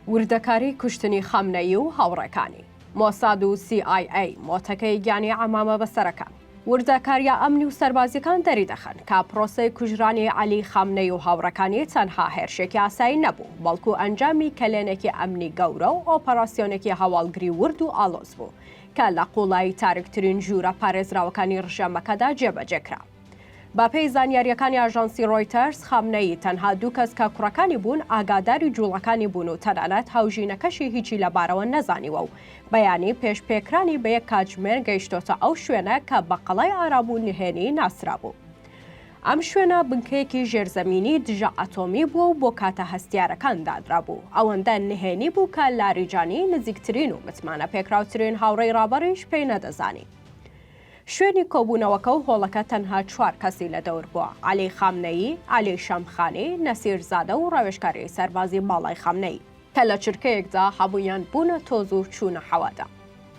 وردەکاری کوشتنی خامنەیی و هاوڕێکانی مۆساد و CIA مۆتەکەی گیانی عەمامە بەسەرەکان وردەکاریە ئەمنی و سەربازیەکان دەری دەخەن کە پرۆسەی کوژرانی عەلی خامنەیی و هاوڕێکانی تەنها هێرشێکی ئاسایی نەبوو بەڵکو ئەنجامی کلێنێکی ئەمنی گەورە و ئۆپەراسیۆنێکی هەواڵگری ورد و ئالۆز بوو کە لە قوڵایی تارکترین ژوورە پارێزراوەکانی ڕژەمەکەدا جێبەجێکرا. با پێی زانیاریەکانی ئاژانسی ڕۆیتەرز خامنەیی تەنها دوو کەس کە کوڕەکانی بوون ئاگاداری جوڵەکانی بوون و تەنانەت هاوژینەکەشی هیچی لەبارەوە نەزانیوە و بەیانی پێشپێکرانی بە یەک کاتژمێر گەیشتۆتە ئەو شوێنە کە بە قەڵای ئارابوو نهێنی ناسرا بوو. ئەم شوێنە بنکەیەکی ژێرزەمینی دژە ئەتۆمی بووە و بۆ کاتە هەستیارەکان دادرا بوو ئەوەندە نهێنی بوو کە لاریجانی نزیکترین و متمانە پێکراوترین هاوڕێی ڕابەریش پێی نەدەزانی. شوێنی کۆبوونەوەکە و هۆڵەکە تەنها 4 کەسی لە دەور بووە: عەلی خامنەیی، عەلی شەمخانی، نەسیرزادە و ڕەوێژکاری سەربازی باڵای خامنەیی کە لە چرکەیەکدا هەموویان بوونە تۆز و چوونە حەوادا.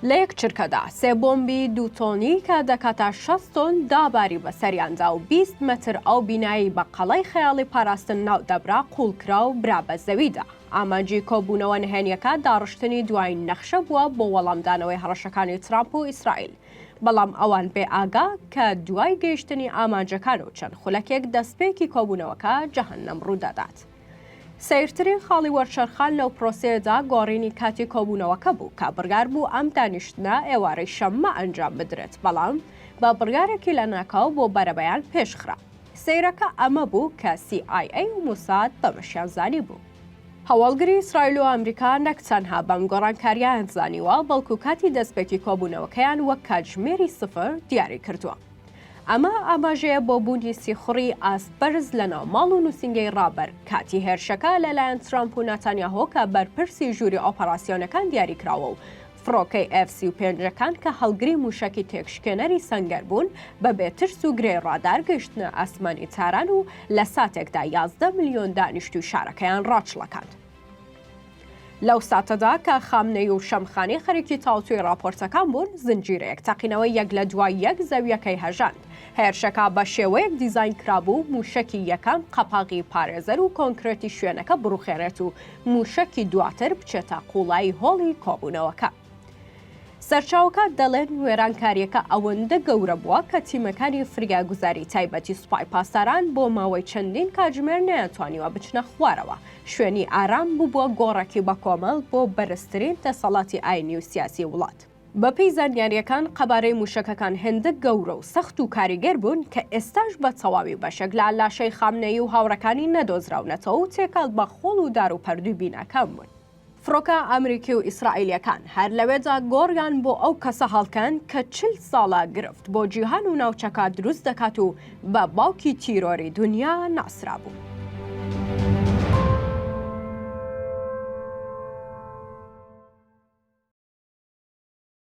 لە یەک چرکەدا 3 بۆمبی 2 تۆنی کە دەکاتە 60 تۆن داباری بەسەریاندا و 20 مەتر ئەو بینایی بە قەڵای خەیاڵی پاراستن ناو دەبرا قوڵکرا و برا بە زەویدا. ئامانجی کۆبوونەوە نهێنیەکە داڕشتنی دوای نەخشە بووە بۆ وەڵامدانەوەی هەڕەشەکانی ترامپ و ئیسرائیل. بەڵام ئەوان بێ ئاگا کە دوای گەیشتنی ئامانجەکان و چەند خولەکێک دەستپێکی کۆبوونەوەکە جەهەنەم ڕوودەدات. سیرترین خاڵی وەرچەرخان لەو پرۆسەیەدا گۆڕینی کاتی کۆبوونەوەکە بوو کە بڕیار بوو ئەم دانیشتنە ئێوارەی شەممە ئەنجام بدرێت بەڵام بە بڕیارێکی لە ناکاو بۆ بەرەبەیان پێشخرا. سەیرەکە ئەمە بوو کە CIA و موساد بەمەشیان زانی بوو. هەواڵگری ئیسرائیل و ئەمریکا نەک تەنها بەم گۆڕانکاریان زانیوە بەڵکو کاتی دەستپێکی کۆبوونەوەکەیان وەک کاتژمێری 0 دیاری کردووە. ئەمە ئاماژەیە بۆ بوونی سیخوڕی ئاسپەرز لە ناو ماڵ و نووسینگەی ڕابەر کاتی هێرشەکە لەلایەن ترامپ و نەتانیاهۆ کە بەرپرسی ژووری ئۆپەراسیۆنەکان دیاریکراوە و فڕۆکەی F-35 کە هەڵگری موشەکی تێکشکێنەری سەنگەر بوون بەبێ ترس و گرێ ڕادار گەیشتنە ئاسمانی تاران و لە ساتێکدا 11 ملیۆن دانیشتوی شارەکەیان ڕاچڵەکاند. لەو ساتەدا کە خامنەیی و شەمخانی خەریکی تاوتوی راپۆرتەکان بوون زنجیرەیەک تەقینەوەی یەک لە دوای یەک زەویەکەی هەژاند. هێرشەکە بە شێوەیەک دیزاین کرابوو موشەکی یەکەم قەپاغی پارێزەر و کۆنکرێتی شوێنەکە بڕوخێرێت و موشەکی دواتر بچێتە قوڵایی هۆڵی کۆبوونەوەکە. سەرچاوەکە دەڵێن وێرانکاریەکە ئەوەندە گەورە بووە کە تیمەکانی فریاگوزاری تایبەتی سوپای پاسداران بۆ ماوەی چەندین کاتژمێر نەیانتوانیوە بچنە خوارەوە. شوێنی ئارام بووبووە گۆڕێکی بە کۆمەڵ بۆ بەرزترین دەسەڵاتی ئاینی و سیاسی وڵات. بەپێی زانیاریەکان قەبارەی موشەکەکان هێندە گەورە و سەخت و کاریگەر بوون کە ئێستاش بە تەواوی بەشێک لە لاشەی خامنەیی و هاوڕەکانی نەدۆزراونەتەوە و تێکەڵ بە خۆڵ و دار و پەردووی بیناکان بوون. فڕۆکە ئەمریکی و ئیسرائیلیەکان هەر لەوێدا گۆڕیان بۆ ئەو کەسە هەڵکەن کە 40 ساڵە گرفت بۆ جیهان و ناوچەکە دروست دەکات و بە باوکی تیرۆری دونیا ناسرا بوو.